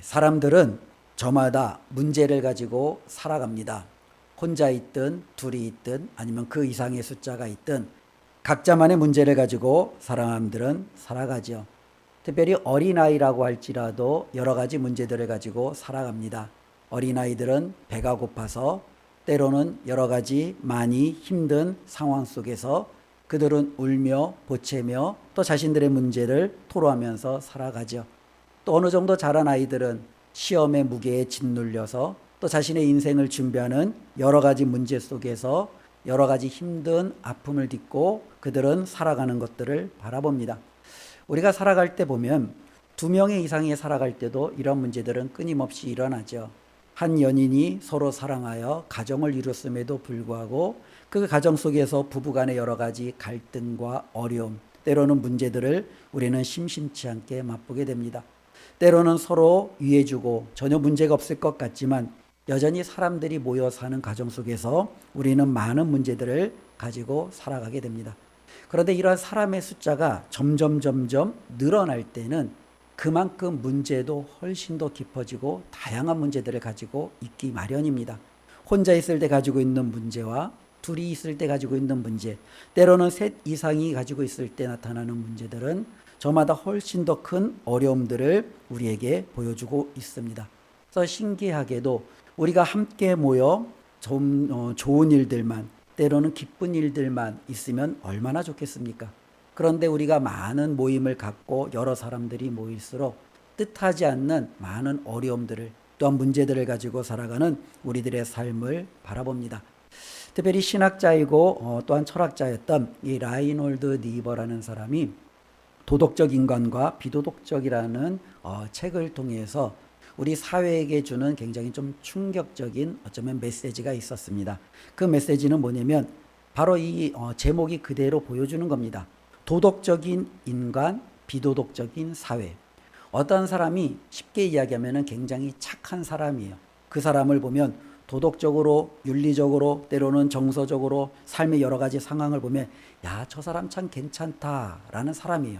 사람들은 저마다 문제를 가지고 살아갑니다. 혼자 있든 둘이 있든 아니면 그 이상의 숫자가 있든 각자만의 문제를 가지고 사람들은 살아가죠. 특별히 어린아이라고 할지라도 여러 가지 문제들을 가지고 살아갑니다. 어린아이들은 배가 고파서 때로는 여러 가지 많이 힘든 상황 속에서 그들은 울며 보채며 또 자신들의 문제를 토로하면서 살아가죠. 또 어느 정도 자란 아이들은 시험의 무게에 짓눌려서 또 자신의 인생을 준비하는 여러 가지 문제 속에서 여러 가지 힘든 아픔을 딛고 그들은 살아가는 것들을 바라봅니다. 우리가 살아갈 때 보면 두 명의 이상이 살아갈 때도 이런 문제들은 끊임없이 일어나죠. 한 연인이 서로 사랑하여 가정을 이뤘음에도 불구하고 그 가정 속에서 부부간의 여러 가지 갈등과 어려움, 때로는 문제들을 우리는 심심치 않게 맛보게 됩니다. 때로는 서로 위해주고 전혀 문제가 없을 것 같지만 여전히 사람들이 모여 사는 가정 속에서 우리는 많은 문제들을 가지고 살아가게 됩니다. 그런데 이러한 사람의 숫자가 점점 늘어날 때는 그만큼 문제도 훨씬 더 깊어지고 다양한 문제들을 가지고 있기 마련입니다. 혼자 있을 때 가지고 있는 문제와 둘이 있을 때 가지고 있는 문제, 때로는 셋 이상이 가지고 있을 때 나타나는 문제들은 저마다 훨씬 더 큰 어려움들을 우리에게 보여주고 있습니다. 그래서 신기하게도 우리가 함께 모여 좀 좋은 일들만, 때로는 기쁜 일들만 있으면 얼마나 좋겠습니까? 그런데 우리가 많은 모임을 갖고 여러 사람들이 모일수록 뜻하지 않는 많은 어려움들을 또한 문제들을 가지고 살아가는 우리들의 삶을 바라봅니다. 특별히 신학자이고 또한 철학자였던 이 라이놀드 니버라는 사람이 도덕적 인간과 비도덕적이라는 책을 통해서 우리 사회에게 주는 굉장히 좀 충격적인 어쩌면 메시지가 있었습니다. 그 메시지는 뭐냐면 바로 이 제목이 그대로 보여주는 겁니다. 도덕적인 인간, 비도덕적인 사회. 어떤 사람이 쉽게 이야기하면 굉장히 착한 사람이에요. 그 사람을 보면 도덕적으로, 윤리적으로, 때로는 정서적으로 삶의 여러 가지 상황을 보면 야, 저 사람 참 괜찮다라는 사람이에요.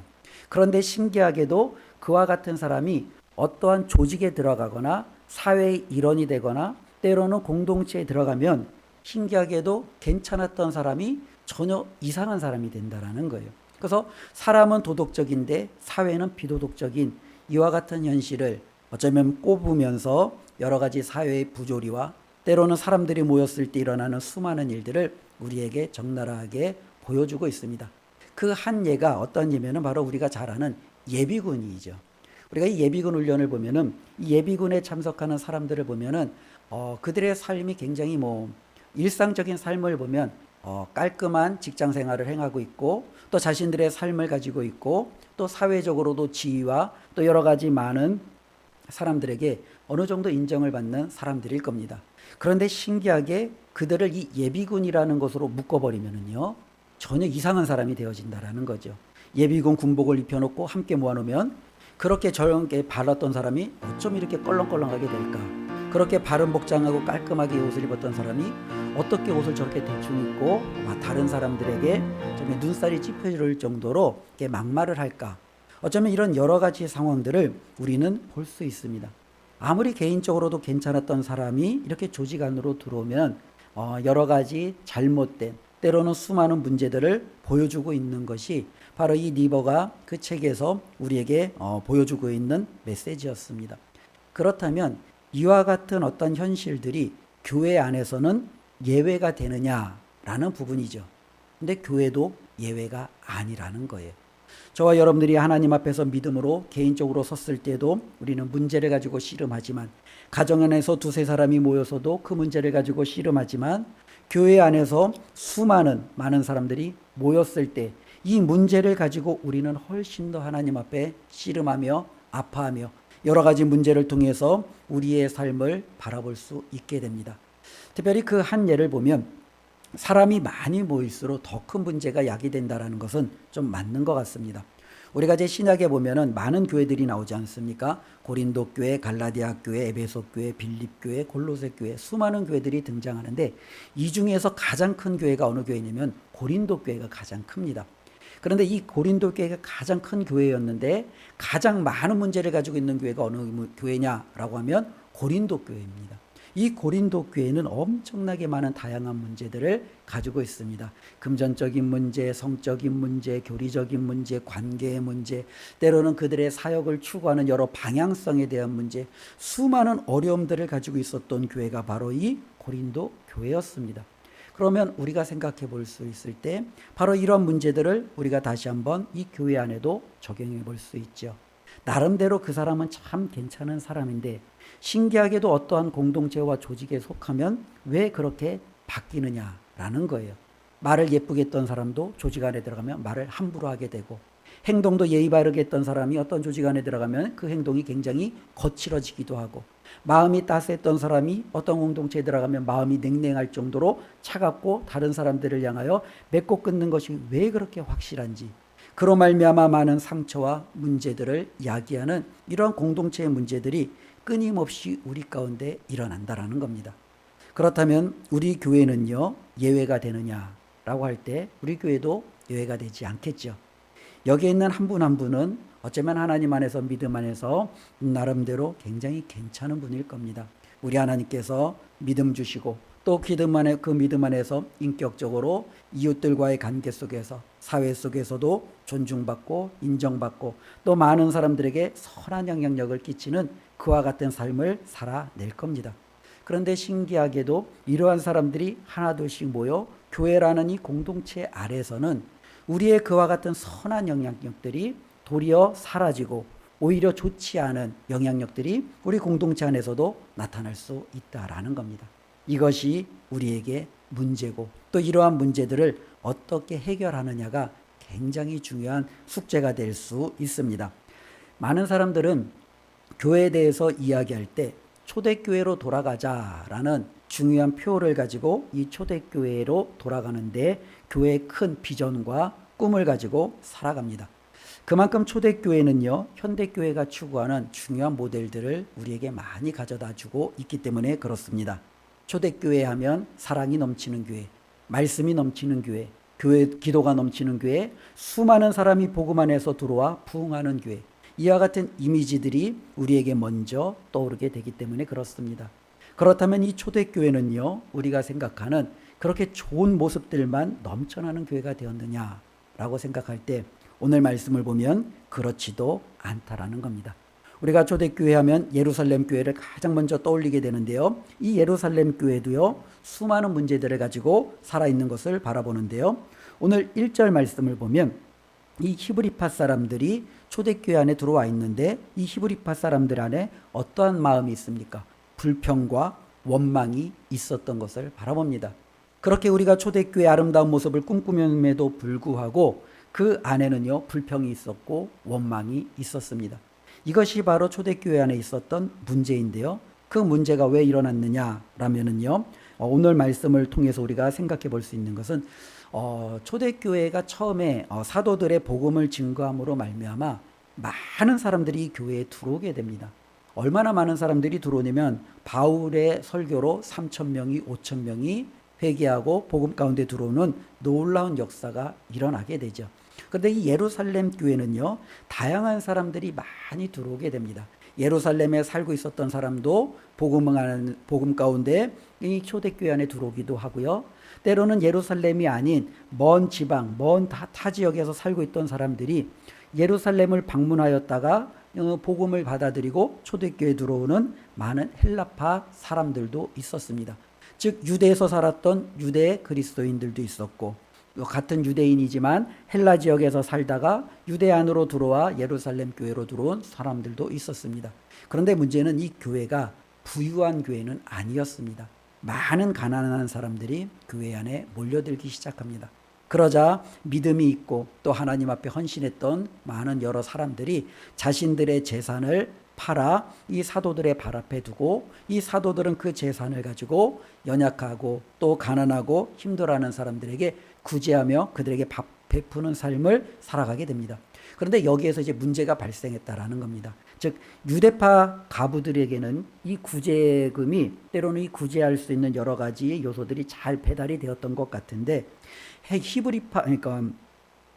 그런데 신기하게도 그와 같은 사람이 어떠한 조직에 들어가거나 사회의 일원이 되거나 때로는 공동체에 들어가면 신기하게도 괜찮았던 사람이 전혀 이상한 사람이 된다는 거예요. 그래서 사람은 도덕적인데 사회는 비도덕적인 이와 같은 현실을 어쩌면 꼽으면서 여러 가지 사회의 부조리와 때로는 사람들이 모였을 때 일어나는 수많은 일들을 우리에게 적나라하게 보여주고 있습니다. 그 한 예가 어떤 예면은 바로 우리가 잘 아는 예비군이죠. 우리가 이 예비군 훈련을 보면은 이 예비군에 참석하는 사람들을 보면은 그들의 삶이 굉장히 일상적인 삶을 보면 깔끔한 직장 생활을 행하고 있고 또 자신들의 삶을 가지고 있고 또 사회적으로도 지위와 또 여러 가지 많은 사람들에게 어느 정도 인정을 받는 사람들일 겁니다. 그런데 신기하게 그들을 이 예비군이라는 것으로 묶어버리면은요, 전혀 이상한 사람이 되어진다라는 거죠. 예비군 군복을 입혀놓고 함께 모아놓으면 그렇게 저렇게 발랐던 사람이 어쩜 이렇게 껄렁껄렁하게 될까? 그렇게 바른 복장하고 깔끔하게 옷을 입었던 사람이 어떻게 옷을 저렇게 대충 입고 다른 사람들에게 좀 눈살이 찌푸릴 정도로 이렇게 막말을 할까? 어쩌면 이런 여러 가지 상황들을 우리는 볼 수 있습니다. 아무리 개인적으로도 괜찮았던 사람이 이렇게 조직 안으로 들어오면 여러 가지 잘못된 때로는 수많은 문제들을 보여주고 있는 것이 바로 이 니버가 그 책에서 우리에게 보여주고 있는 메시지였습니다. 그렇다면 이와 같은 어떤 현실들이 교회 안에서는 예외가 되느냐라는 부분이죠. 근데 교회도 예외가 아니라는 거예요. 저와 여러분들이 하나님 앞에서 믿음으로 개인적으로 섰을 때도 우리는 문제를 가지고 씨름하지만 가정 안에서 두세 사람이 모여서도 그 문제를 가지고 씨름하지만 교회 안에서 많은 사람들이 모였을 때 이 문제를 가지고 우리는 훨씬 더 하나님 앞에 씨름하며 아파하며 여러 가지 문제를 통해서 우리의 삶을 바라볼 수 있게 됩니다. 특별히 그 한 예를 보면 사람이 많이 모일수록 더 큰 문제가 야기된다는 것은 좀 맞는 것 같습니다. 우리가 이제 신약에 보면은 많은 교회들이 나오지 않습니까? 고린도 교회, 갈라디아 교회, 에베소 교회, 빌립 교회, 골로새 교회, 수많은 교회들이 등장하는데 이 중에서 가장 큰 교회가 어느 교회냐면 고린도 교회가 가장 큽니다. 그런데 이 고린도 교회가 가장 큰 교회였는데 가장 많은 문제를 가지고 있는 교회가 어느 교회냐라고 하면 고린도 교회입니다. 이 고린도 교회는 엄청나게 많은 다양한 문제들을 가지고 있습니다. 금전적인 문제, 성적인 문제, 교리적인 문제, 관계의 문제, 때로는 그들의 사역을 추구하는 여러 방향성에 대한 문제, 수많은 어려움들을 가지고 있었던 교회가 바로 이 고린도 교회였습니다. 그러면 우리가 생각해 볼 수 있을 때 바로 이런 문제들을 우리가 다시 한번 이 교회 안에도 적용해 볼 수 있죠. 나름대로 그 사람은 참 괜찮은 사람인데 신기하게도 어떠한 공동체와 조직에 속하면 왜 그렇게 바뀌느냐라는 거예요. 말을 예쁘게 했던 사람도 조직 안에 들어가면 말을 함부로 하게 되고, 행동도 예의 바르게 했던 사람이 어떤 조직 안에 들어가면 그 행동이 굉장히 거칠어지기도 하고, 마음이 따스했던 사람이 어떤 공동체에 들어가면 마음이 냉랭할 정도로 차갑고 다른 사람들을 향하여 맺고 끊는 것이 왜 그렇게 확실한지, 그로 말미암아 많은 상처와 문제들을 야기하는 이러한 공동체의 문제들이 끊임없이 우리 가운데 일어난다라는 겁니다. 그렇다면 우리 교회는요, 예외가 되느냐라고 할 때 우리 교회도 예외가 되지 않겠죠. 여기에 있는 한 분 한 분은 어쩌면 하나님 안에서 믿음 안에서 나름대로 굉장히 괜찮은 분일 겁니다. 우리 하나님께서 믿음 주시고 또 그 믿음 안에서 인격적으로 이웃들과의 관계 속에서 사회 속에서도 존중받고 인정받고 또 많은 사람들에게 선한 영향력을 끼치는 그와 같은 삶을 살아낼 겁니다. 그런데 신기하게도 이러한 사람들이 하나둘씩 모여 교회라는 이 공동체 아래서는 우리의 그와 같은 선한 영향력들이 도리어 사라지고 오히려 좋지 않은 영향력들이 우리 공동체 안에서도 나타날 수 있다라는 겁니다. 이것이 우리에게 문제고 또 이러한 문제들을 어떻게 해결하느냐가 굉장히 중요한 숙제가 될 수 있습니다. 많은 사람들은 교회에 대해서 이야기할 때 초대교회로 돌아가자라는 중요한 표를 가지고 이 초대교회로 돌아가는데 교회의 큰 비전과 꿈을 가지고 살아갑니다. 그만큼 초대교회는요, 현대교회가 추구하는 중요한 모델들을 우리에게 많이 가져다 주고 있기 때문에 그렇습니다. 초대교회 하면 사랑이 넘치는 교회, 말씀이 넘치는 교회, 기도가 넘치는 교회, 수많은 사람이 복음 안에서 들어와 부흥하는 교회, 이와 같은 이미지들이 우리에게 먼저 떠오르게 되기 때문에 그렇습니다. 그렇다면 이 초대교회는요, 우리가 생각하는 그렇게 좋은 모습들만 넘쳐나는 교회가 되었느냐라고 생각할 때 오늘 말씀을 보면 그렇지도 않다라는 겁니다. 우리가 초대교회 하면 예루살렘 교회를 가장 먼저 떠올리게 되는데요. 이 예루살렘 교회도요, 수많은 문제들을 가지고 살아있는 것을 바라보는데요. 오늘 1절 말씀을 보면 이 히브리파 사람들이 초대교회 안에 들어와 있는데 이 히브리파 사람들 안에 어떠한 마음이 있습니까? 불평과 원망이 있었던 것을 바라봅니다. 그렇게 우리가 초대교회의 아름다운 모습을 꿈꾸면에도 불구하고 그 안에는요, 불평이 있었고 원망이 있었습니다. 이것이 바로 초대교회 안에 있었던 문제인데요. 그 문제가 왜 일어났느냐라면은요, 오늘 말씀을 통해서 우리가 생각해 볼 수 있는 것은 초대교회가 처음에 사도들의 복음을 증거함으로 말미암아 많은 사람들이 이 교회에 들어오게 됩니다. 얼마나 많은 사람들이 들어오냐면 바울의 설교로 3,000명이 5,000명이 회개하고 복음 가운데 들어오는 놀라운 역사가 일어나게 되죠. 그런데 이 예루살렘 교회는요, 다양한 사람들이 많이 들어오게 됩니다. 예루살렘에 살고 있었던 사람도 복음 가운데 이 초대교회 안에 들어오기도 하고요. 때로는 예루살렘이 아닌 먼 지방, 먼 타 지역에서 살고 있던 사람들이 예루살렘을 방문하였다가 복음을 받아들이고 초대교회에 들어오는 많은 헬라파 사람들도 있었습니다. 즉 유대에서 살았던 유대 그리스도인들도 있었고 같은 유대인이지만 헬라 지역에서 살다가 유대 안으로 들어와 예루살렘 교회로 들어온 사람들도 있었습니다. 그런데 문제는 이 교회가 부유한 교회는 아니었습니다. 많은 가난한 사람들이 교회 안에 몰려들기 시작합니다. 그러자 믿음이 있고 또 하나님 앞에 헌신했던 많은 여러 사람들이 자신들의 재산을 팔아 이 사도들의 발 앞에 두고 이 사도들은 그 재산을 가지고 연약하고 또 가난하고 힘들어하는 사람들에게 구제하며 그들에게 밥 베푸는 삶을 살아가게 됩니다. 그런데 여기에서 이제 문제가 발생했다라는 겁니다. 즉 유대파 가부들에게는 이 구제금이 때로는 이 구제할 수 있는 여러 가지 요소들이 잘 배달이 되었던 것 같은데 히브리파 그러니까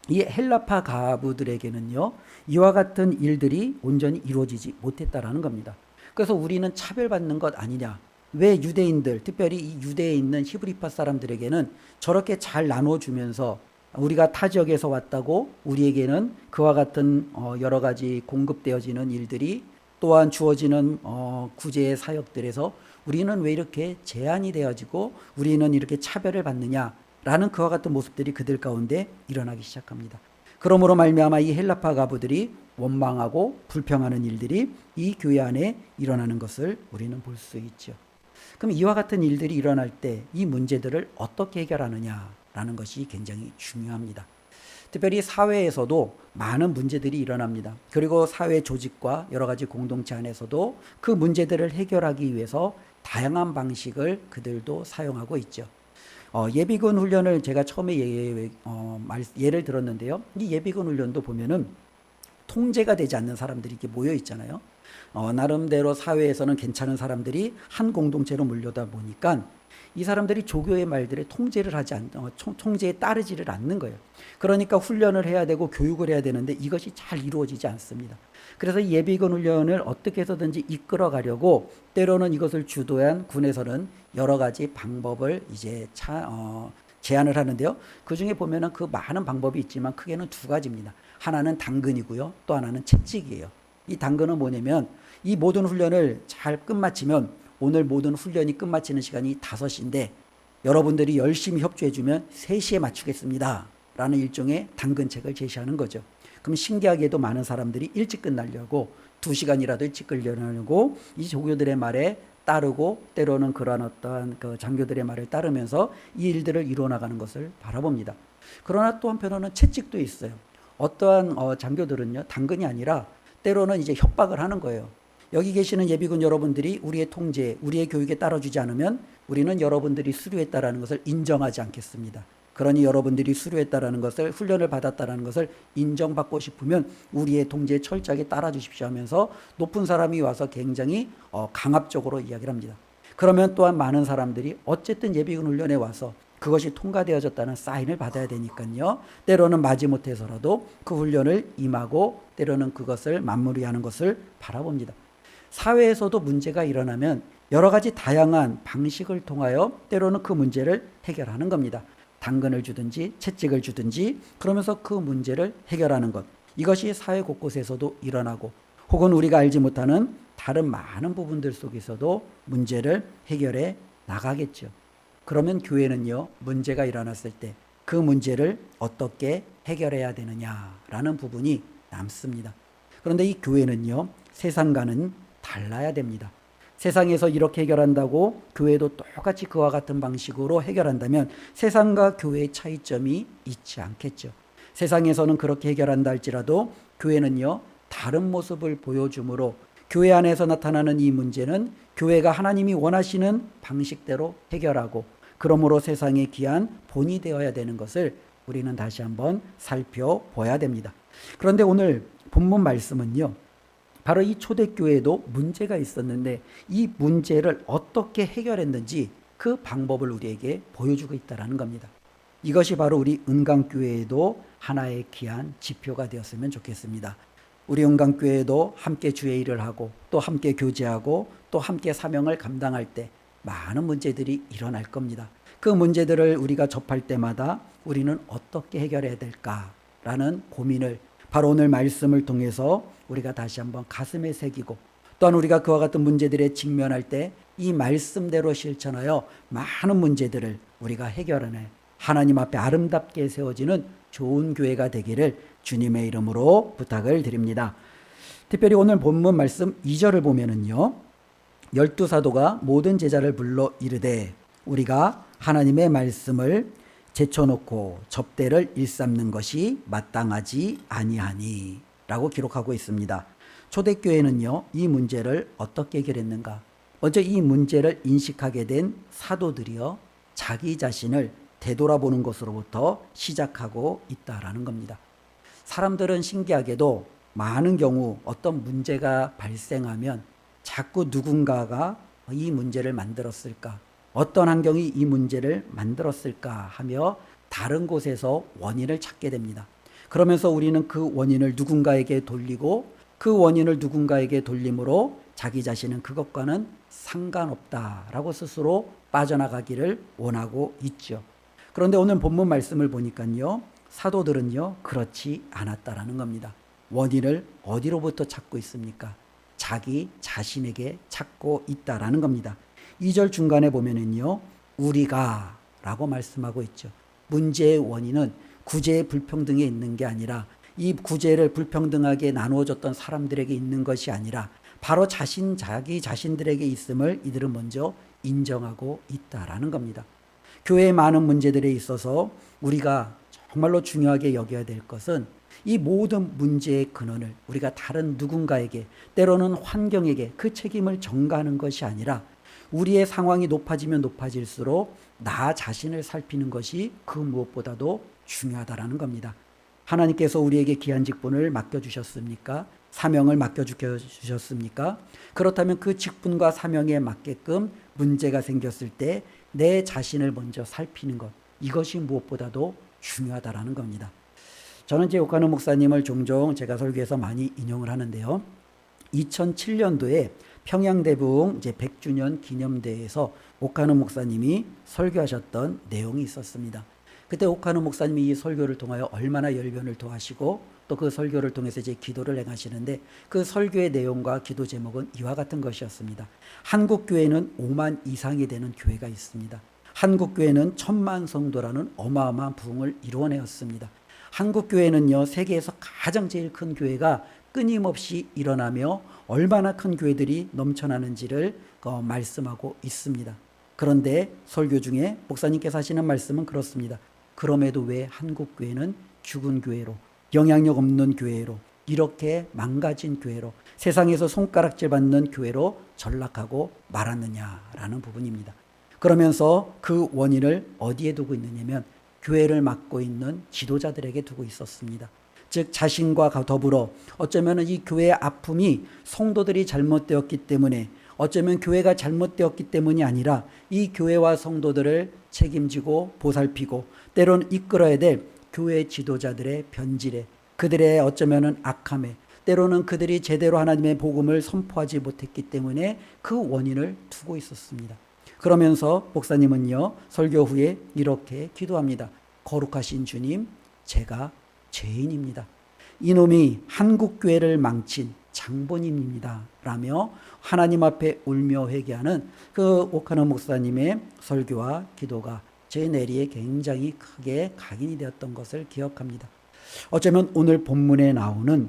이 헬라파 가부들에게는요, 이와 같은 일들이 온전히 이루어지지 못했다라는 겁니다. 그래서 우리는 차별받는 것 아니냐. 왜 유대인들, 특별히 이 유대에 있는 히브리파 사람들에게는 저렇게 잘 나눠주면서 우리가 타 지역에서 왔다고 우리에게는 그와 같은 여러 가지 공급되어지는 일들이 또한 주어지는 구제의 사역들에서 우리는 왜 이렇게 제한이 되어지고 우리는 이렇게 차별을 받느냐라는 그와 같은 모습들이 그들 가운데 일어나기 시작합니다. 그러므로 말미암아 이 헬라파 가부들이 원망하고 불평하는 일들이 이 교회 안에 일어나는 것을 우리는 볼 수 있죠. 그럼 이와 같은 일들이 일어날 때 이 문제들을 어떻게 해결하느냐라는 것이 굉장히 중요합니다. 특별히 사회에서도 많은 문제들이 일어납니다. 그리고 사회 조직과 여러 가지 공동체 안에서도 그 문제들을 해결하기 위해서 다양한 방식을 그들도 사용하고 있죠. 예비군 훈련을 제가 처음에 예를 들었는데요. 이 예비군 훈련도 보면은 통제가 되지 않는 사람들이 이렇게 모여 있잖아요. 나름대로 사회에서는 괜찮은 사람들이 한 공동체로 몰려다 보니까 이 사람들이 조교의 말들에 통제에 따르지를 않는 거예요. 그러니까 훈련을 해야 되고 교육을 해야 되는데 이것이 잘 이루어지지 않습니다. 그래서 예비군 훈련을 어떻게 해서든지 이끌어 가려고 때로는 이것을 주도한 군에서는 여러 가지 방법을 이제 제안을 하는데요. 그 중에 보면은 그 많은 방법이 있지만 크게는 두 가지입니다. 하나는 당근이고요. 또 하나는 채찍이에요. 이 당근은 뭐냐면 이 모든 훈련을 잘 끝마치면 오늘 모든 훈련이 끝마치는 시간이 5시인데 여러분들이 열심히 협조해주면 3시에 맞추겠습니다. 라는 일종의 당근책을 제시하는 거죠. 그럼 신기하게도 많은 사람들이 일찍 끝나려고 2시간이라도 일찍 끝내려고 이 조교들의 말에 따르고 때로는 그러한 어떠한 그 장교들의 말을 따르면서 이 일들을 이루어나가는 것을 바라봅니다. 그러나 또 한편으로는 채찍도 있어요. 어떠한 장교들은요, 당근이 아니라 때로는 이제 협박을 하는 거예요. 여기 계시는 예비군 여러분들이 우리의 통제, 우리의 교육에 따라주지 않으면 우리는 여러분들이 수료했다라는 것을 인정하지 않겠습니다. 그러니 여러분들이 수료했다라는 것을, 훈련을 받았다라는 것을 인정받고 싶으면 우리의 통제에 철저하게 따라주십시오 하면서 높은 사람이 와서 굉장히 강압적으로 이야기를 합니다. 그러면 또한 많은 사람들이 어쨌든 예비군 훈련에 와서 그것이 통과되어졌다는 사인을 받아야 되니까요. 때로는 마지못해서라도 그 훈련을 임하고 때로는 그것을 마무리하는 것을 바라봅니다. 사회에서도 문제가 일어나면 여러 가지 다양한 방식을 통하여 때로는 그 문제를 해결하는 겁니다. 당근을 주든지 채찍을 주든지 그러면서 그 문제를 해결하는 것. 이것이 사회 곳곳에서도 일어나고 혹은 우리가 알지 못하는 다른 많은 부분들 속에서도 문제를 해결해 나가겠죠. 그러면 교회는요, 문제가 일어났을 때 그 문제를 어떻게 해결해야 되느냐라는 부분이 남습니다. 그런데 이 교회는요, 세상과는 달라야 됩니다. 세상에서 이렇게 해결한다고 교회도 똑같이 그와 같은 방식으로 해결한다면 세상과 교회의 차이점이 있지 않겠죠. 세상에서는 그렇게 해결한다 할지라도 교회는요, 다른 모습을 보여주므로 교회 안에서 나타나는 이 문제는 교회가 하나님이 원하시는 방식대로 해결하고 그러므로 세상에 귀한 본이 되어야 되는 것을 우리는 다시 한번 살펴봐야 됩니다. 그런데 오늘 본문 말씀은요, 바로 이 초대교회에도 문제가 있었는데 이 문제를 어떻게 해결했는지 그 방법을 우리에게 보여주고 있다는 겁니다. 이것이 바로 우리 은강교회에도 하나의 귀한 지표가 되었으면 좋겠습니다. 우리 은강교회에도 함께 주의 일을 하고 또 함께 교제하고 또 함께 사명을 감당할 때 많은 문제들이 일어날 겁니다. 그 문제들을 우리가 접할 때마다 우리는 어떻게 해결해야 될까라는 고민을 바로 오늘 말씀을 통해서 우리가 다시 한번 가슴에 새기고 또한 우리가 그와 같은 문제들에 직면할 때 이 말씀대로 실천하여 많은 문제들을 우리가 해결하네 하나님 앞에 아름답게 세워지는 좋은 교회가 되기를 주님의 이름으로 부탁을 드립니다. 특별히 오늘 본문 말씀 2절을 보면은요, 12사도가 모든 제자를 불러 이르되 우리가 하나님의 말씀을 제쳐놓고 접대를 일삼는 것이 마땅하지 아니하니 라고 기록하고 있습니다. 초대교회는요, 이 문제를 어떻게 해결했는가? 먼저 이 문제를 인식하게 된 사도들이요, 자기 자신을 되돌아보는 것으로부터 시작하고 있다라는 겁니다. 사람들은 신기하게도 많은 경우 어떤 문제가 발생하면 자꾸 누군가가 이 문제를 만들었을까? 어떤 환경이 이 문제를 만들었을까 하며 다른 곳에서 원인을 찾게 됩니다. 그러면서 우리는 그 원인을 누군가에게 돌리고 그 원인을 누군가에게 돌림으로 자기 자신은 그것과는 상관없다라고 스스로 빠져나가기를 원하고 있죠. 그런데 오늘 본문 말씀을 보니까요, 사도들은요 그렇지 않았다라는 겁니다. 원인을 어디로부터 찾고 있습니까? 자기 자신에게 찾고 있다라는 겁니다. 2절 중간에 보면은요, 우리가 라고 말씀하고 있죠. 문제의 원인은 구제의 불평등에 있는 게 아니라 이 구제를 불평등하게 나누어졌던 사람들에게 있는 것이 아니라 바로 자기 자신들에게 있음을 이들은 먼저 인정하고 있다라는 겁니다. 교회의 많은 문제들에 있어서 우리가 정말로 중요하게 여겨야 될 것은 이 모든 문제의 근원을 우리가 다른 누군가에게, 때로는 환경에게 그 책임을 전가하는 것이 아니라 우리의 상황이 높아지면 높아질수록 나 자신을 살피는 것이 그 무엇보다도 중요하다라는 겁니다. 하나님께서 우리에게 귀한 직분을 맡겨주셨습니까? 사명을 맡겨주셨습니까? 그렇다면 그 직분과 사명에 맞게끔 문제가 생겼을 때 내 자신을 먼저 살피는 것, 이것이 무엇보다도 중요하다라는 겁니다. 저는 제 오카노 목사님을 종종 제가 설교에서 많이 인용을 하는데요. 2007년도에 평양대부흥 이제 100주년 기념대회에서 오카노 목사님이 설교하셨던 내용이 있었습니다. 그때 오카노 목사님이 이 설교를 통하여 얼마나 열변을 토하시고 또 그 설교를 통해서 이제 기도를 행하시는데, 그 설교의 내용과 기도 제목은 이와 같은 것이었습니다. 한국 교회는 5만 이상이 되는 교회가 있습니다. 한국 교회는 1000만 성도라는 어마어마한 부흥을 이루어내었습니다. 한국 교회는요, 세계에서 가장 제일 큰 교회가 끊임없이 일어나며 얼마나 큰 교회들이 넘쳐나는지를 말씀하고 있습니다. 그런데 설교 중에 목사님께서 하시는 말씀은 그렇습니다. 그럼에도 왜 한국 교회는 죽은 교회로, 영향력 없는 교회로, 이렇게 망가진 교회로, 세상에서 손가락질 받는 교회로 전락하고 말았느냐라는 부분입니다. 그러면서 그 원인을 어디에 두고 있느냐면 교회를 맡고 있는 지도자들에게 두고 있었습니다. 즉 자신과 더불어 어쩌면 이 교회의 아픔이 성도들이 잘못되었기 때문에, 어쩌면 교회가 잘못되었기 때문이 아니라 이 교회와 성도들을 책임지고 보살피고 때로는 이끌어야 될 교회 지도자들의 변질에, 그들의 어쩌면 악함에, 때로는 그들이 제대로 하나님의 복음을 선포하지 못했기 때문에 그 원인을 두고 있었습니다. 그러면서 목사님은요, 설교 후에 이렇게 기도합니다. 거룩하신 주님, 제가 죄인입니다. 이놈이 한국교회를 망친 장본인입니다 라며 하나님 앞에 울며 회개하는 그 오카노 목사님의 설교와 기도가 제 내리에 굉장히 크게 각인이 되었던 것을 기억합니다. 어쩌면 오늘 본문에 나오는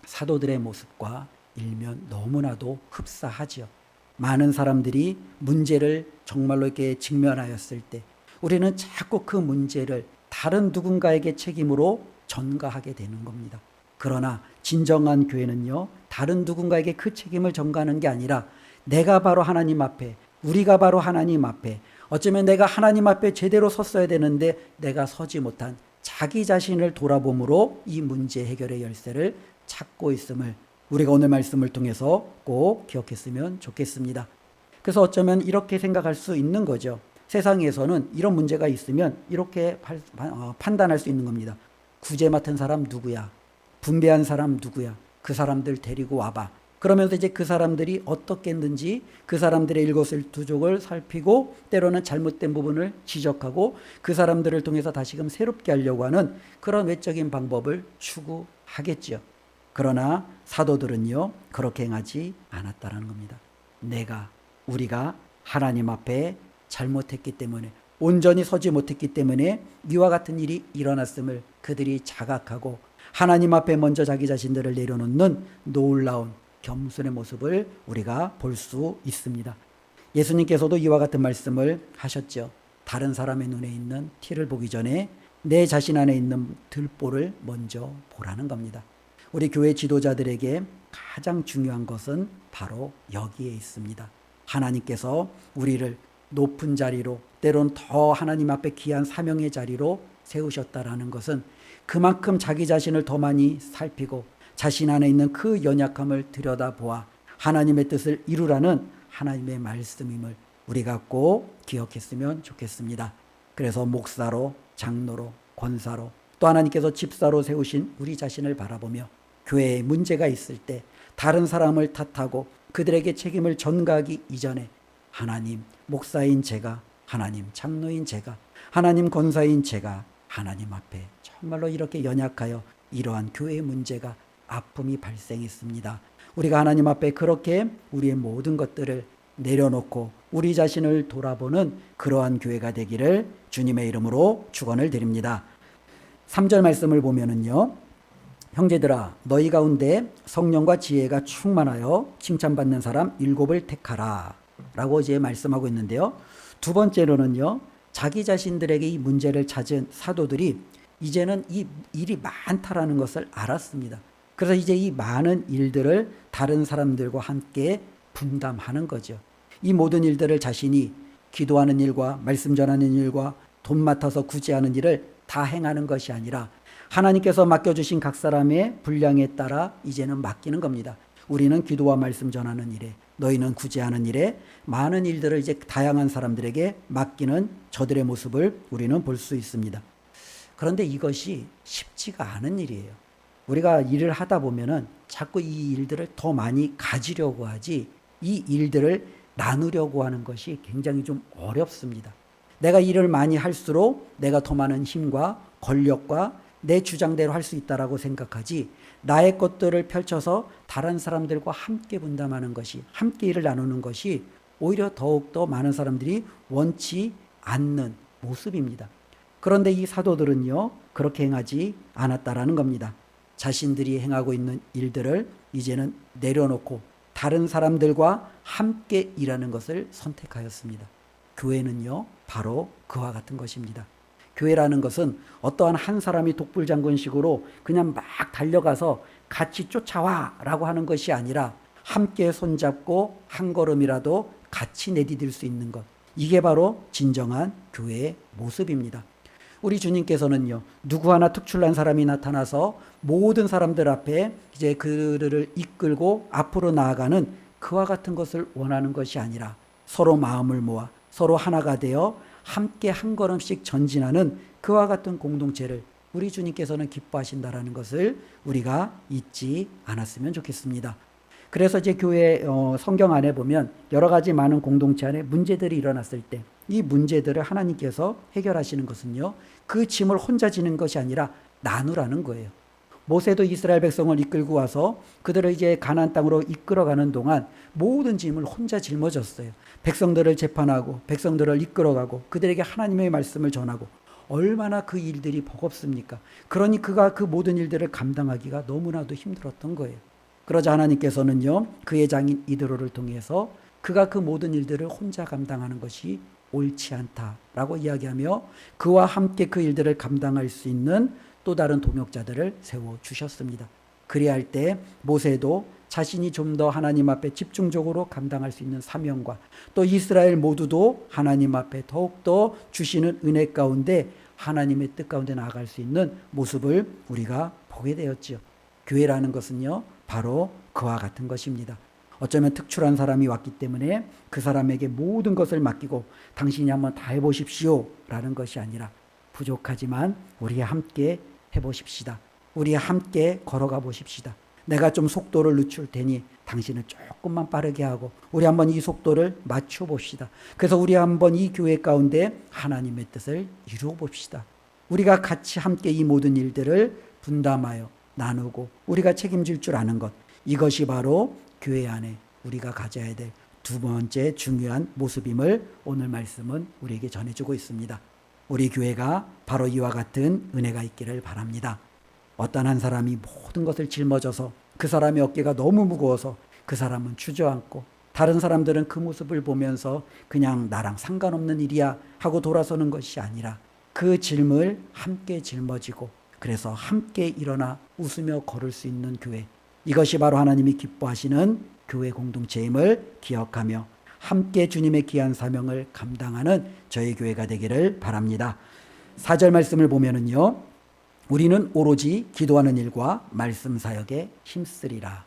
사도들의 모습과 일면 너무나도 흡사하지요. 많은 사람들이 문제를 정말로 이렇게 직면하였을 때 우리는 자꾸 그 문제를 다른 누군가에게 책임으로 전가하게 되는 겁니다. 그러나 진정한 교회는요, 다른 누군가에게 그 책임을 전가하는 게 아니라 내가 바로 하나님 앞에, 우리가 바로 하나님 앞에, 어쩌면 내가 하나님 앞에 제대로 섰어야 되는데 내가 서지 못한 자기 자신을 돌아봄으로 이 문제 해결의 열쇠를 찾고 있음을 우리가 오늘 말씀을 통해서 꼭 기억했으면 좋겠습니다. 그래서 어쩌면 이렇게 생각할 수 있는 거죠. 세상에서는 이런 문제가 있으면 이렇게 판단할 수 있는 겁니다. 구제 맡은 사람 누구야? 분배한 사람 누구야? 그 사람들 데리고 와봐. 그러면서 이제 그 사람들이 어떻게 했는지 그 사람들의 일거수일투족을 살피고 때로는 잘못된 부분을 지적하고 그 사람들을 통해서 다시금 새롭게 하려고 하는 그런 외적인 방법을 추구하겠죠. 그러나 사도들은요, 그렇게 행하지 않았다는 겁니다. 우리가 하나님 앞에 잘못했기 때문에, 온전히 서지 못했기 때문에 이와 같은 일이 일어났음을 그들이 자각하고 하나님 앞에 먼저 자기 자신들을 내려놓는 놀라운 겸손의 모습을 우리가 볼 수 있습니다. 예수님께서도 이와 같은 말씀을 하셨죠. 다른 사람의 눈에 있는 티를 보기 전에 내 자신 안에 있는 들보를 먼저 보라는 겁니다. 우리 교회 지도자들에게 가장 중요한 것은 바로 여기에 있습니다. 하나님께서 우리를 높은 자리로, 때론 더 하나님 앞에 귀한 사명의 자리로 세우셨다라는 것은 그만큼 자기 자신을 더 많이 살피고 자신 안에 있는 그 연약함을 들여다보아 하나님의 뜻을 이루라는 하나님의 말씀임을 우리가 꼭 기억했으면 좋겠습니다. 그래서 목사로, 장로로, 권사로, 또 하나님께서 집사로 세우신 우리 자신을 바라보며 교회에 문제가 있을 때 다른 사람을 탓하고 그들에게 책임을 전가하기 이전에 하나님 목사인 제가, 하나님 장로인 제가, 하나님 권사인 제가 하나님 앞에 정말로 이렇게 연약하여 이러한 교회의 문제가 아픔이 발생했습니다. 우리가 하나님 앞에 그렇게 우리의 모든 것들을 내려놓고 우리 자신을 돌아보는 그러한 교회가 되기를 주님의 이름으로 축원을 드립니다. 3절 말씀을 보면은요, 형제들아 너희 가운데 성령과 지혜가 충만하여 칭찬받는 사람 7을 택하라 라고 이제 말씀하고 있는데요. 두 번째로는요, 자기 자신들에게 이 문제를 찾은 사도들이 이제는 이 일이 많다라는 것을 알았습니다. 그래서 이제 이 많은 일들을 다른 사람들과 함께 분담하는 거죠. 이 모든 일들을 자신이 기도하는 일과 말씀 전하는 일과 돈 맡아서 구제하는 일을 다 행하는 것이 아니라 하나님께서 맡겨주신 각 사람의 분량에 따라 이제는 맡기는 겁니다. 우리는 기도와 말씀 전하는 일에, 너희는 구제하는 일에, 많은 일들을 이제 다양한 사람들에게 맡기는 저들의 모습을 우리는 볼 수 있습니다. 그런데 이것이 쉽지가 않은 일이에요. 우리가 일을 하다 보면은 자꾸 이 일들을 더 많이 가지려고 하지 이 일들을 나누려고 하는 것이 굉장히 좀 어렵습니다. 내가 일을 많이 할수록 내가 더 많은 힘과 권력과 내 주장대로 할 수 있다라고 생각하지, 나의 것들을 펼쳐서 다른 사람들과 함께 분담하는 것이, 함께 일을 나누는 것이 오히려 더욱더 많은 사람들이 원치 않는 모습입니다. 그런데 이 사도들은요, 그렇게 행하지 않았다라는 겁니다. 자신들이 행하고 있는 일들을 이제는 내려놓고 다른 사람들과 함께 일하는 것을 선택하였습니다. 교회는요, 바로 그와 같은 것입니다. 교회라는 것은 어떠한 한 사람이 독불장군식으로 그냥 막 달려가서 같이 쫓아와 라고 하는 것이 아니라 함께 손잡고 한 걸음이라도 같이 내디딜 수 있는 것, 이게 바로 진정한 교회의 모습입니다. 우리 주님께서는요, 누구 하나 특출난 사람이 나타나서 모든 사람들 앞에 이제 그를 이끌고 앞으로 나아가는 그와 같은 것을 원하는 것이 아니라 서로 마음을 모아 서로 하나가 되어 함께 한 걸음씩 전진하는 그와 같은 공동체를 우리 주님께서는 기뻐하신다라는 것을 우리가 잊지 않았으면 좋겠습니다. 그래서 이제 교회 성경 안에 보면 여러 가지 많은 공동체 안에 문제들이 일어났을 때 이 문제들을 하나님께서 해결하시는 것은요, 그 짐을 혼자 지는 것이 아니라 나누라는 거예요. 모세도 이스라엘 백성을 이끌고 와서 그들을 이제 가나안 땅으로 이끌어가는 동안 모든 짐을 혼자 짊어졌어요. 백성들을 재판하고 백성들을 이끌어가고 그들에게 하나님의 말씀을 전하고 얼마나 그 일들이 버겁습니까? 그러니 그가 그 모든 일들을 감당하기가 너무나도 힘들었던 거예요. 그러자 하나님께서는요, 그의 장인 이드로를 통해서 그가 그 모든 일들을 혼자 감당하는 것이 옳지 않다라고 이야기하며 그와 함께 그 일들을 감당할 수 있는 또 다른 동역자들을 세워주셨습니다. 그리할 때 모세도 자신이 좀 더 하나님 앞에 집중적으로 감당할 수 있는 사명과 또 이스라엘 모두도 하나님 앞에 더욱더 주시는 은혜 가운데 하나님의 뜻 가운데 나아갈 수 있는 모습을 우리가 보게 되었죠. 교회라는 것은요, 바로 그와 같은 것입니다. 어쩌면 특출한 사람이 왔기 때문에 그 사람에게 모든 것을 맡기고 당신이 한번 다 해보십시오 라는 것이 아니라 부족하지만 우리 함께 해보십시다. 우리 함께 걸어가 보십시다. 내가 좀 속도를 늦출 테니 당신은 조금만 빠르게 하고 우리 한번 이 속도를 맞춰 봅시다. 그래서 우리 한번 이 교회 가운데 하나님의 뜻을 이루어 봅시다. 우리가 같이 함께 이 모든 일들을 분담하여 나누고 우리가 책임질 줄 아는 것, 이것이 바로 교회 안에 우리가 가져야 될 두 번째 중요한 모습임을 오늘 말씀은 우리에게 전해주고 있습니다. 우리 교회가 바로 이와 같은 은혜가 있기를 바랍니다. 어떤 한 사람이 모든 것을 짊어져서 그 사람의 어깨가 너무 무거워서 그 사람은 주저앉고 다른 사람들은 그 모습을 보면서 그냥 나랑 상관없는 일이야 하고 돌아서는 것이 아니라 그 짐을 함께 짊어지고 그래서 함께 일어나 웃으며 걸을 수 있는 교회, 이것이 바로 하나님이 기뻐하시는 교회 공동체임을 기억하며 함께 주님의 귀한 사명을 감당하는 저희 교회가 되기를 바랍니다. 4절 말씀을 보면은요, 우리는 오로지 기도하는 일과 말씀 사역에 힘쓰리라.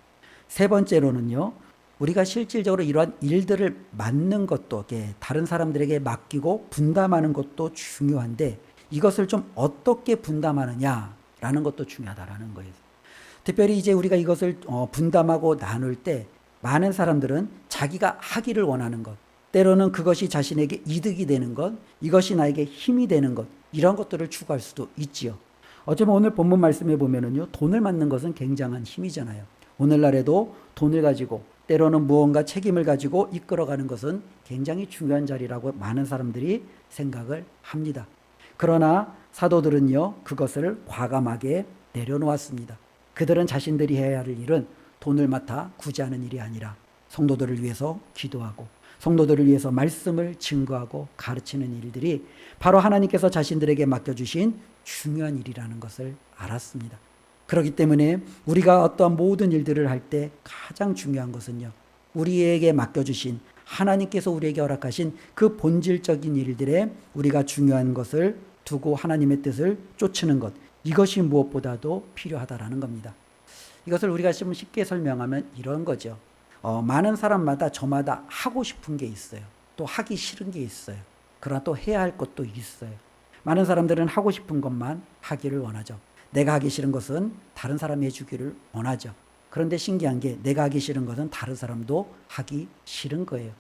세 번째로는요, 우리가 실질적으로 이러한 일들을 맡는 것도 다른 사람들에게 맡기고 분담하는 것도 중요한데 이것을 좀 어떻게 분담하느냐라는 것도 중요하다라는 거예요. 특별히 이제 우리가 이것을 분담하고 나눌 때 많은 사람들은 자기가 하기를 원하는 것, 때로는 그것이 자신에게 이득이 되는 것, 이것이 나에게 힘이 되는 것, 이런 것들을 추구할 수도 있지요. 어쩌면 오늘 본문 말씀에 보면은요, 돈을 맡는 것은 굉장한 힘이잖아요. 오늘날에도 돈을 가지고 때로는 무언가 책임을 가지고 이끌어가는 것은 굉장히 중요한 자리라고 많은 사람들이 생각을 합니다. 그러나 사도들은요, 그것을 과감하게 내려놓았습니다. 그들은 자신들이 해야 할 일은 돈을 맡아 구제하는 일이 아니라 성도들을 위해서 기도하고 성도들을 위해서 말씀을 증거하고 가르치는 일들이 바로 하나님께서 자신들에게 맡겨주신 중요한 일이라는 것을 알았습니다. 그렇기 때문에 우리가 어떠한 모든 일들을 할 때 가장 중요한 것은요, 우리에게 맡겨주신 하나님께서 우리에게 허락하신 그 본질적인 일들에 우리가 중요한 것을 두고 하나님의 뜻을 쫓는 것, 이것이 무엇보다도 필요하다라는 겁니다. 이것을 우리가 좀 쉽게 설명하면 이런 거죠. 많은 사람마다 저마다 하고 싶은 게 있어요. 또 하기 싫은 게 있어요. 그러나 또 해야 할 것도 있어요. 많은 사람들은 하고 싶은 것만 하기를 원하죠. 내가 하기 싫은 것은 다른 사람이 해주기를 원하죠. 그런데 신기한 게 내가 하기 싫은 것은 다른 사람도 하기 싫은 거예요.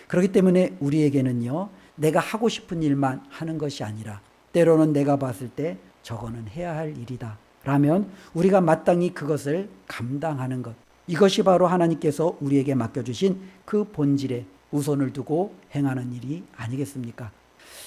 그렇기 때문에 우리에게는요, 내가 하고 싶은 일만 하는 것이 아니라 때로는 내가 봤을 때 저거는 해야 할 일이다 라면 우리가 마땅히 그것을 감당하는 것, 이것이 바로 하나님께서 우리에게 맡겨주신 그 본질에 우선을 두고 행하는 일이 아니겠습니까?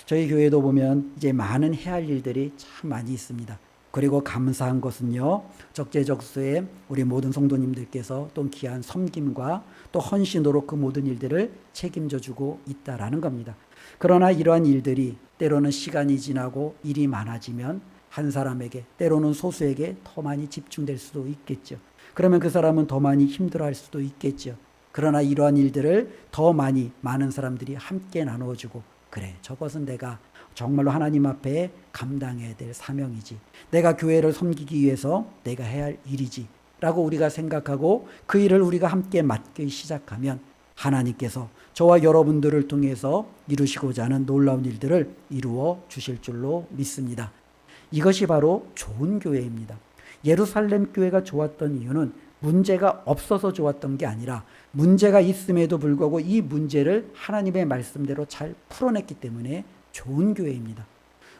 저희 교회도 보면 이제 많은 해야 할 일들이 참 많이 있습니다. 그리고 감사한 것은요, 적재적소에 우리 모든 성도님들께서 또 귀한 섬김과 또 헌신으로 그 모든 일들을 책임져 주고 있다라는 겁니다. 그러나 이러한 일들이 때로는 시간이 지나고 일이 많아지면 한 사람에게, 때로는 소수에게 더 많이 집중될 수도 있겠죠. 그러면 그 사람은 더 많이 힘들어할 수도 있겠죠. 그러나 이러한 일들을 더 많은 사람들이 함께 나누어주고, 그래, 저것은 내가 정말로 하나님 앞에 감당해야 될 사명이지, 내가 교회를 섬기기 위해서 내가 해야 할 일이지 라고 우리가 생각하고 그 일을 우리가 함께 맡기 시작하면 하나님께서 저와 여러분들을 통해서 이루시고자 하는 놀라운 일들을 이루어 주실 줄로 믿습니다. 이것이 바로 좋은 교회입니다. 예루살렘 교회가 좋았던 이유는 문제가 없어서 좋았던 게 아니라 문제가 있음에도 불구하고 이 문제를 하나님의 말씀대로 잘 풀어냈기 때문에 좋은 교회입니다.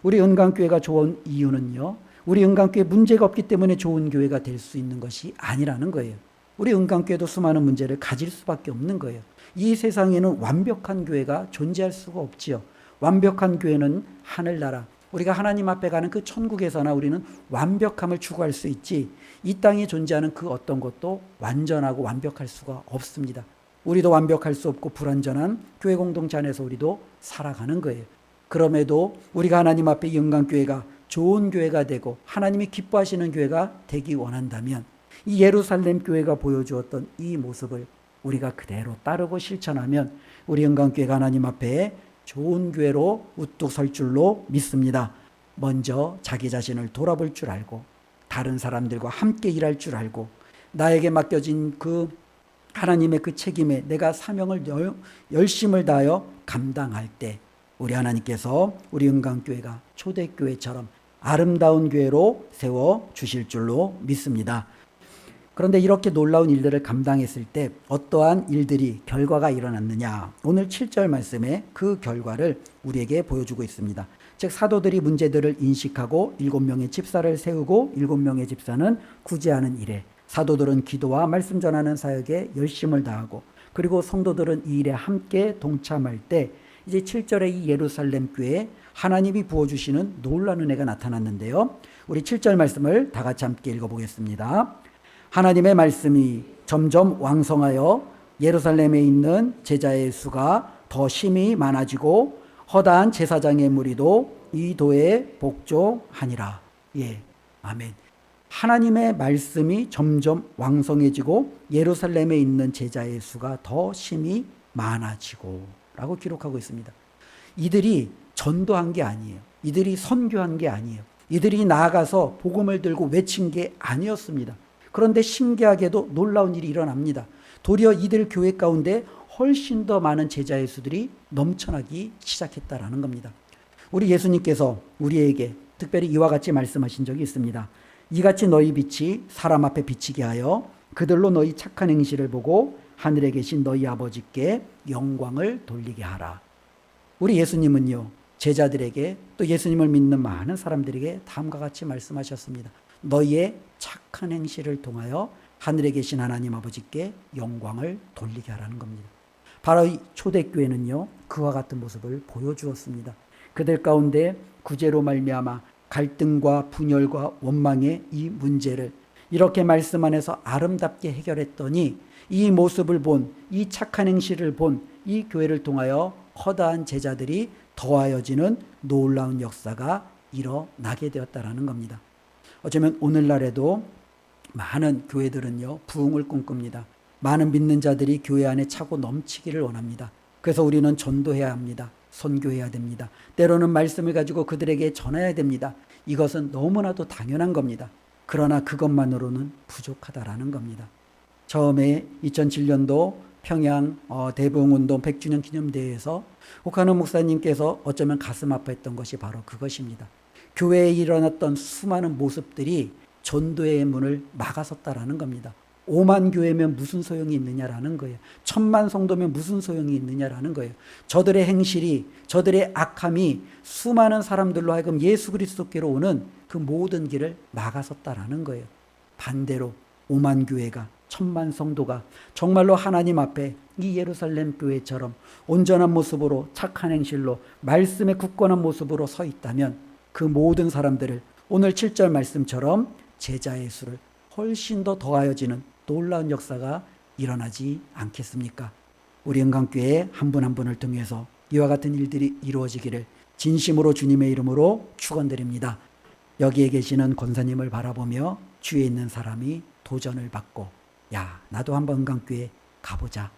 우리 은강교회가 좋은 이유는요, 우리 은강교회 문제가 없기 때문에 좋은 교회가 될 수 있는 것이 아니라는 거예요. 우리 은강교회도 수많은 문제를 가질 수밖에 없는 거예요. 이 세상에는 완벽한 교회가 존재할 수가 없지요. 완벽한 교회는 하늘나라, 우리가 하나님 앞에 가는 그 천국에서나 우리는 완벽함을 추구할 수 있지, 이 땅에 존재하는 그 어떤 것도 완전하고 완벽할 수가 없습니다. 우리도 완벽할 수 없고 불완전한 교회 공동체 안에서 우리도 살아가는 거예요. 그럼에도 우리가 하나님 앞에 이 은강교회가 좋은 교회가 되고 하나님이 기뻐하시는 교회가 되기 원한다면 이 예루살렘 교회가 보여주었던 이 모습을 우리가 그대로 따르고 실천하면 우리 은강교회가 하나님 앞에 좋은 교회로 우뚝 설 줄로 믿습니다. 먼저 자기 자신을 돌아볼 줄 알고 다른 사람들과 함께 일할 줄 알고 나에게 맡겨진 그 하나님의 그 책임에 내가 사명을 열심을 다하여 감당할 때 우리 하나님께서 우리 은강교회가 초대교회처럼 아름다운 교회로 세워 주실 줄로 믿습니다. 그런데 이렇게 놀라운 일들을 감당했을 때 어떠한 일들이 결과가 일어났느냐, 오늘 7절 말씀에 그 결과를 우리에게 보여주고 있습니다. 즉 사도들이 문제들을 인식하고 7명의 집사를 세우고 7명의 집사는 구제하는 일에, 사도들은 기도와 말씀 전하는 사역에 열심을 다하고 그리고 성도들은 이 일에 함께 동참할 때 이제 7절에 이 예루살렘 교회에 하나님이 부어주시는 놀라운 은혜가 나타났는데요. 우리 7절 말씀을 다 같이 함께 읽어보겠습니다. 하나님의 말씀이 점점 왕성하여 예루살렘에 있는 제자의 수가 더 심히 많아지고 허다한 제사장의 무리도 이 도에 복종하니라. 예, 아멘. 하나님의 말씀이 점점 왕성해지고 예루살렘에 있는 제자의 수가 더 심히 많아지고 라고 기록하고 있습니다. 이들이 전도한 게 아니에요. 이들이 선교한 게 아니에요. 이들이 나아가서 복음을 들고 외친 게 아니었습니다. 그런데 신기하게도 놀라운 일이 일어납니다. 도리어 이들 교회 가운데 훨씬 더 많은 제자의 수들이 넘쳐나기 시작했다라는 겁니다. 우리 예수님께서 우리에게 특별히 이와 같이 말씀하신 적이 있습니다. 이같이 너희 빛이 사람 앞에 비치게 하여 그들로 너희 착한 행실을 보고 하늘에 계신 너희 아버지께 영광을 돌리게 하라. 우리 예수님은요, 제자들에게 또 예수님을 믿는 많은 사람들에게 다음과 같이 말씀하셨습니다. 너희의 착한 행실을 통하여 하늘에 계신 하나님 아버지께 영광을 돌리게 하라는 겁니다. 바로 이 초대교회는요, 그와 같은 모습을 보여주었습니다. 그들 가운데 구제로 말미암아 갈등과 분열과 원망의 이 문제를 이렇게 말씀 안에서 아름답게 해결했더니 이 모습을 본, 이 착한 행실을 본 이 교회를 통하여 허다한 제자들이 더하여지는 놀라운 역사가 일어나게 되었다라는 겁니다. 어쩌면 오늘날에도 많은 교회들은요, 부흥을 꿈꿉니다. 많은 믿는 자들이 교회 안에 차고 넘치기를 원합니다. 그래서 우리는 전도해야 합니다. 선교해야 됩니다. 때로는 말씀을 가지고 그들에게 전해야 됩니다. 이것은 너무나도 당연한 겁니다. 그러나 그것만으로는 부족하다라는 겁니다. 처음에 2007년도 평양 대부흥운동 100주년 기념대회에서 혹하는 목사님께서 어쩌면 가슴 아파했던 것이 바로 그것입니다. 교회에 일어났던 수많은 모습들이 전도의 문을 막아섰다라는 겁니다. 5만 교회면 무슨 소용이 있느냐라는 거예요. 1000만 성도면 무슨 소용이 있느냐라는 거예요. 저들의 행실이, 저들의 악함이 수많은 사람들로 하여금 예수 그리스도께로 오는 그 모든 길을 막아섰다라는 거예요. 반대로 5만 교회가, 1000만 성도가 정말로 하나님 앞에 이 예루살렘 교회처럼 온전한 모습으로 착한 행실로 말씀의 굳건한 모습으로 서 있다면 그 모든 사람들을 오늘 7절 말씀처럼 제자의 수를 훨씬 더 더하여지는 놀라운 역사가 일어나지 않겠습니까? 우리 은강교회 한 분 한 분을 통해서 이와 같은 일들이 이루어지기를 진심으로 주님의 이름으로 축원드립니다. 여기에 계시는 권사님을 바라보며 주위에 있는 사람이 도전을 받고 야, 나도 한번 은강교회 가보자.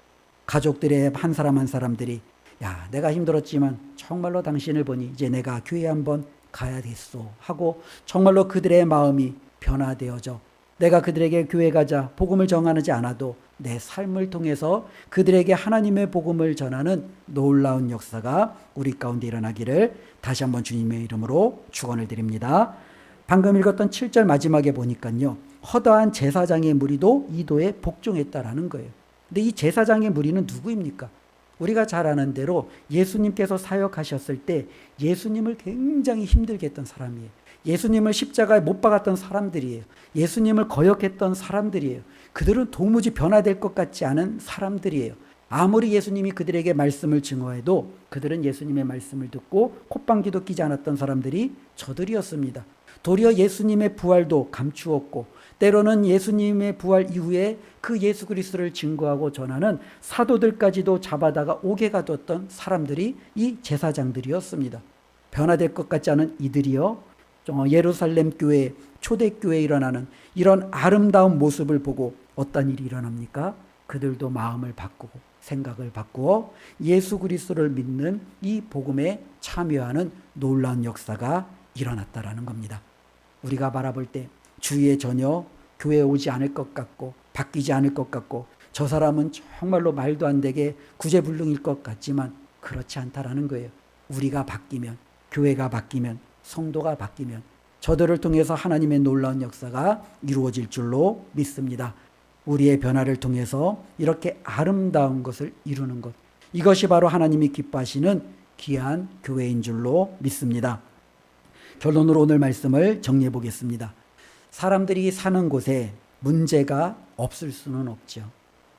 가족들의 한 사람 한 사람들이 야, 내가 힘들었지만 정말로 당신을 보니 이제 내가 교회 한번 가야겠소 하고 정말로 그들의 마음이 변화되어져 내가 그들에게 교회 가자 복음을 정하지 않아도 내 삶을 통해서 그들에게 하나님의 복음을 전하는 놀라운 역사가 우리 가운데 일어나기를 다시 한번 주님의 이름으로 축원을 드립니다. 방금 읽었던 7절 마지막에 보니까요, 허다한 제사장의 무리도 이도에 복종했다라는 거예요. 근데 이 제사장의 무리는 누구입니까? 우리가 잘 아는 대로 예수님께서 사역하셨을 때 예수님을 굉장히 힘들게 했던 사람이에요. 예수님을 십자가에 못 박았던 사람들이에요. 예수님을 거역했던 사람들이에요. 그들은 도무지 변화될 것 같지 않은 사람들이에요. 아무리 예수님이 그들에게 말씀을 증거해도 그들은 예수님의 말씀을 듣고 콧방귀도 끼지 않았던 사람들이 저들이었습니다. 도리어 예수님의 부활도 감추었고 때로는 예수님의 부활 이후에 그 예수 그리스도를 증거하고 전하는 사도들까지도 잡아다가 옥에 가뒀던 사람들이 이 제사장들이었습니다. 변화될 것 같지 않은 이들이요, 예루살렘 교회, 초대교회에 일어나는 이런 아름다운 모습을 보고 어떤 일이 일어납니까? 그들도 마음을 바꾸고 생각을 바꾸어 예수 그리스도를 믿는 이 복음에 참여하는 놀라운 역사가 일어났다라는 겁니다. 우리가 바라볼 때 주위에 전혀 교회에 오지 않을 것 같고 바뀌지 않을 것 같고 저 사람은 정말로 말도 안 되게 구제불능일 것 같지만 그렇지 않다라는 거예요. 우리가 바뀌면, 교회가 바뀌면, 성도가 바뀌면 저들을 통해서 하나님의 놀라운 역사가 이루어질 줄로 믿습니다. 우리의 변화를 통해서 이렇게 아름다운 것을 이루는 것, 이것이 바로 하나님이 기뻐하시는 귀한 교회인 줄로 믿습니다. 결론으로 오늘 말씀을 정리해 보겠습니다. 사람들이 사는 곳에 문제가 없을 수는 없죠.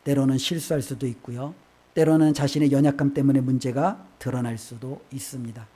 때로는 실수할 수도 있고요. 때로는 자신의 연약함 때문에 문제가 드러날 수도 있습니다.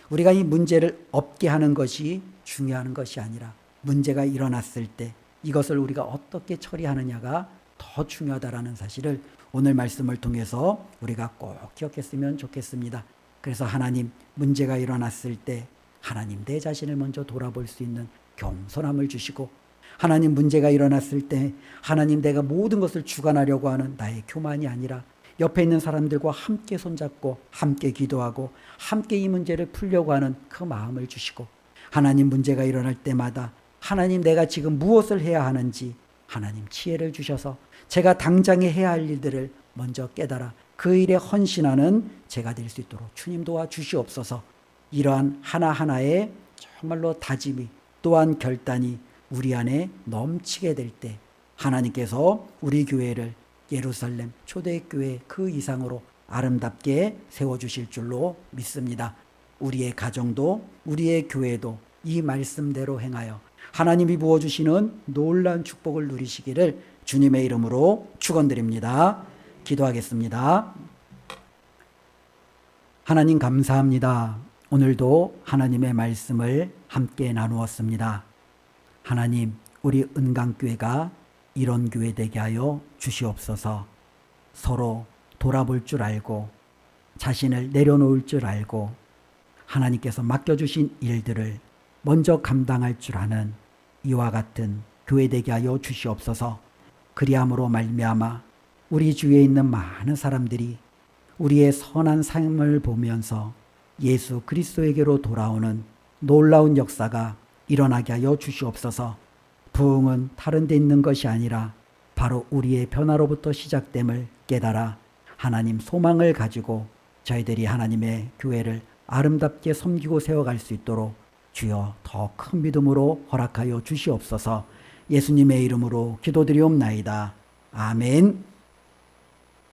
우리가 이 문제를 없게 하는 것이 중요한 것이 아니라 문제가 일어났을 때 이것을 우리가 어떻게 처리하느냐가 더 중요하다라는 사실을 오늘 말씀을 통해서 우리가 꼭 기억했으면 좋겠습니다. 그래서 하나님, 문제가 일어났을 때 하나님, 내 자신을 먼저 돌아볼 수 있는 겸손함을 주시고, 하나님, 문제가 일어났을 때 하나님, 내가 모든 것을 주관하려고 하는 나의 교만이 아니라 옆에 있는 사람들과 함께 손잡고 함께 기도하고 함께 이 문제를 풀려고 하는 그 마음을 주시고, 하나님, 문제가 일어날 때마다 하나님, 내가 지금 무엇을 해야 하는지 하나님 지혜를 주셔서 제가 당장에 해야 할 일들을 먼저 깨달아 그 일에 헌신하는 제가 될 수 있도록 주님 도와주시옵소서. 이러한 하나하나의 정말로 다짐이 또한 결단이 우리 안에 넘치게 될 때 하나님께서 우리 교회를 예루살렘 초대교회 그 이상으로 아름답게 세워주실 줄로 믿습니다. 우리의 가정도 우리의 교회도 이 말씀대로 행하여 하나님이 부어주시는 놀라운 축복을 누리시기를 주님의 이름으로 축원드립니다. 기도하겠습니다. 하나님 감사합니다. 오늘도 하나님의 말씀을 함께 나누었습니다. 하나님, 우리 은강교회가 이런 교회 되게 하여 주시옵소서. 서로 돌아볼 줄 알고 자신을 내려놓을 줄 알고 하나님께서 맡겨주신 일들을 먼저 감당할 줄 아는 이와 같은 교회 되게 하여 주시옵소서. 그리함으로 말미암아 우리 주위에 있는 많은 사람들이 우리의 선한 삶을 보면서 예수 그리스도에게로 돌아오는 놀라운 역사가 일어나게 하여 주시옵소서. 부흥은 다른 데 있는 것이 아니라 바로 우리의 변화로부터 시작됨을 깨달아 하나님 소망을 가지고 저희들이 하나님의 교회를 아름답게 섬기고 세워갈 수 있도록 주여 더 큰 믿음으로 허락하여 주시옵소서. 예수님의 이름으로 기도드리옵나이다. 아멘.